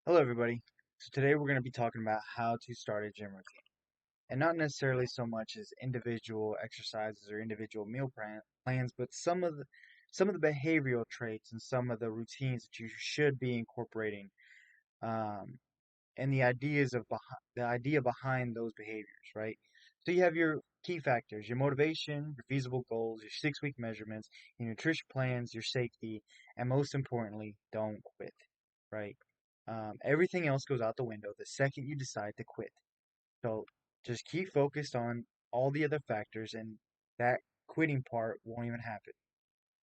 Hello, everybody. So today we're going to be talking about how to start a gym routine, and not necessarily so much as individual exercises or individual plans, but some of the behavioral traits and some of the routines that you should be incorporating, um, and the idea behind those behaviors, right? So you have your key factors: your motivation, your feasible goals, your 6-week measurements, your nutrition plans, your safety, and most importantly, don't quit, right? Everything else goes out the window the second you decide to quit. So just keep focused on all the other factors, and that quitting part won't even happen.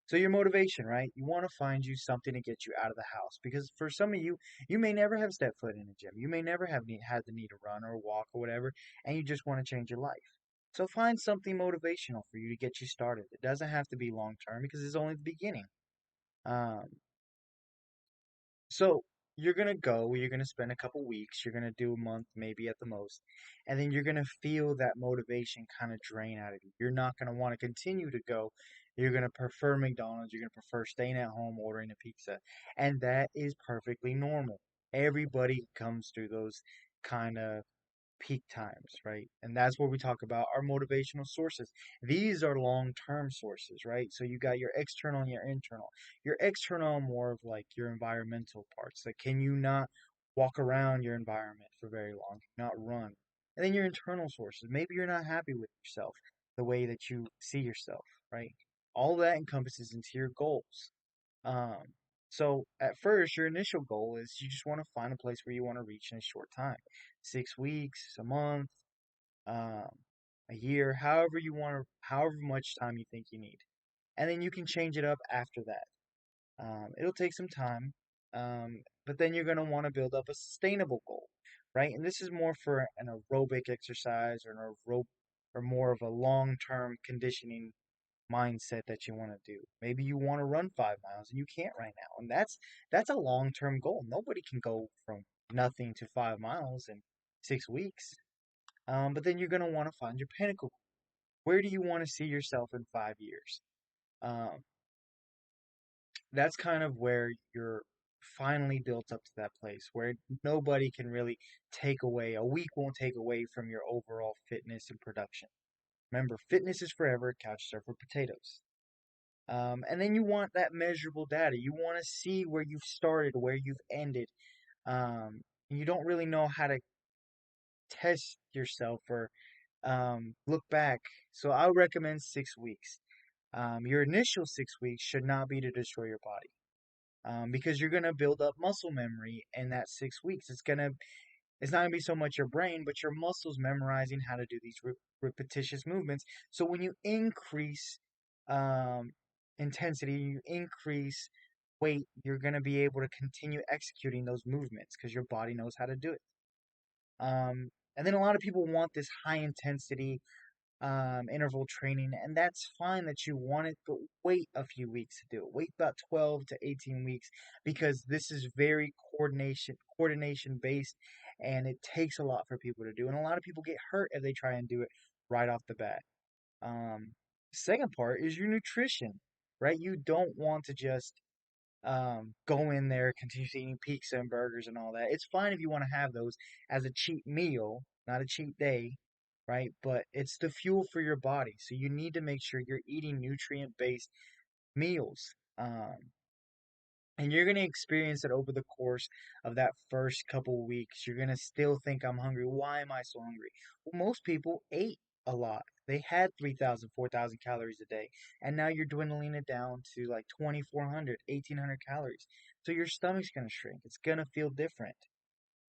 So your motivation, right? You want to find you something to get you out of the house because for some of you, you may never have stepped foot in a gym. You may never have had the need to run or walk or whatever, and you just want to change your life. So find something motivational for you to get you started. It doesn't have to be long term because it's only the beginning. Um, So you're gonna spend a couple weeks, you're gonna do a month maybe at the most, and then you're gonna feel that motivation kind of drain out of you. You're not gonna want to continue to go. You're gonna prefer McDonald's, you're gonna prefer staying at home ordering a pizza, and that is perfectly normal. Everybody comes through those kind of peak times, right? And that's where we talk about our motivational sources. These are long-term sources, right? So you got your external and your internal. Your external are more of like your environmental parts. Like, can you not walk around your environment for very long? Not run. And then your internal sources. Maybe you're not happy with yourself, the way that you see yourself, right? All that encompasses into your goals. Um, so at first, your initial goal is you just want to find a place where you want to reach in a short time, 6 weeks, a month, um, a year, however much time you think you need, and then you can change it up after that. It'll take some time, but then you're going to want to build up a sustainable goal, right? And this is more for an aerobic exercise or more of a long-term conditioning mindset that you want to do. Maybe you want to run 5 miles and you can't right now. And that's a long-term goal. Nobody can go from nothing to 5 miles in 6 weeks. But then you're gonna want to find your pinnacle. Where do you want to see yourself in 5 years? Um, that's kind of where you're finally built up to that place where nobody can really take away, a week won't take away from your overall fitness and production. Remember, fitness is forever, couch surfer potatoes. And then you want that measurable data. You want to see where you've started, where you've ended. You don't really know how to test yourself or look back. So I would recommend 6 weeks. Your initial 6 weeks should not be to destroy your body because you're gonna build up muscle memory in that 6 weeks. It's not gonna be so much your brain, but your muscles memorizing how to do these repetitious movements. So when you increase um, intensity, you increase weight, you're gonna be able to continue executing those movements because your body knows how to do it. And then a lot of people want this high intensity interval training, and that's fine that you want it, but wait a few weeks to do it. Wait about 12 to 18 weeks because this is very coordination based, and it takes a lot for people to do. And a lot of people get hurt if they try and do it right off the bat. Um, Second part is your nutrition, right? You don't want to just go in there, continue eating pizza and burgers and all that. It's fine if you want to have those as a cheat meal, not a cheat day, right? But it's the fuel for your body. So you need to make sure you're eating nutrient based meals. And you're going to experience it over the course of that first couple weeks. You're going to still think, I'm hungry. Why am I so hungry? Well, most people ate a lot. They had 3,000, 4,000 calories a day. And now you're dwindling it down to like 2,400, 1,800 calories. So your stomach's going to shrink. It's going to feel different.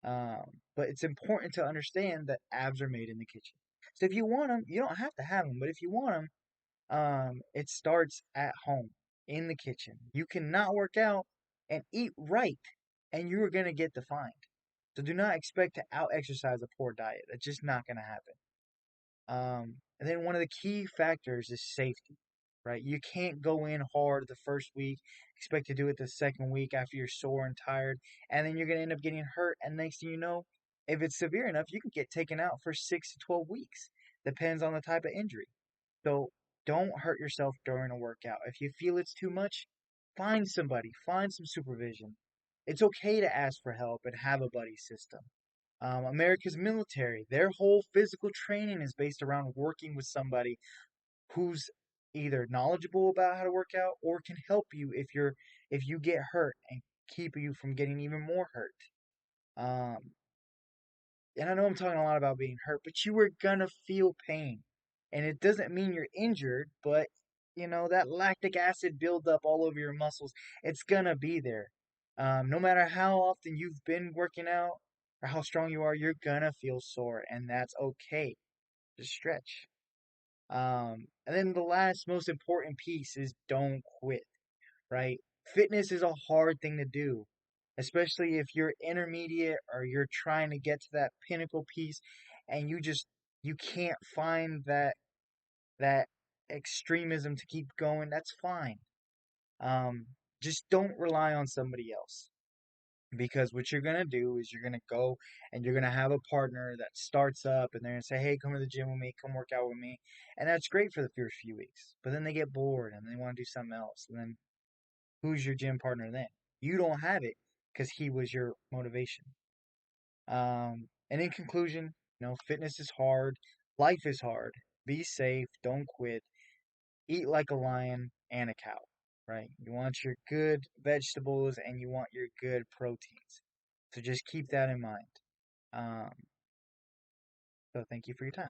But it's important to understand that abs are made in the kitchen. So if you want them, you don't have to have them. But if you want them, it starts at home in the kitchen. You cannot work out and eat right, and you are going to get defined. So do not expect to out exercise a poor diet. That's just not going to happen. And then one of the key factors is safety, right? You can't go in hard the first week, expect to do it the second week after you're sore and tired, and then you're going to end up getting hurt. And next thing you know, if it's severe enough, you can get taken out for 6 to 12 weeks. Depends on the type of injury. So don't hurt yourself during a workout. If you feel it's too much, find somebody, find some supervision. It's okay to ask for help and have a buddy system. America's military, their whole physical training is based around working with somebody who's either knowledgeable about how to work out or can help you if you get hurt and keep you from getting even more hurt. Um, and I know I'm talking a lot about being hurt, but you are gonna feel pain. And it doesn't mean you're injured, but that lactic acid buildup all over your muscles, it's gonna be there. No matter how often you've been working out or how strong you are, you're gonna feel sore, and that's okay. Just stretch. And then the last most important piece is don't quit, right? Fitness is a hard thing to do, especially if you're intermediate or you're trying to get to that pinnacle piece and you can't find that extremism to keep going. That's fine. Um, just don't rely on somebody else. Because what you're gonna do is you're gonna go and you're gonna have a partner that starts up and they're gonna say, "Hey, come to the gym with me, come work out with me," and that's great for the first few weeks. But then they get bored and they want to do something else, and then who's your gym partner then? You don't have it because he was your motivation. And in conclusion, fitness is hard, life is hard. Be safe, don't quit, eat like a lion and a cow, right? You want your good vegetables and you want your good proteins. So just keep that in mind. Um, so thank you for your time.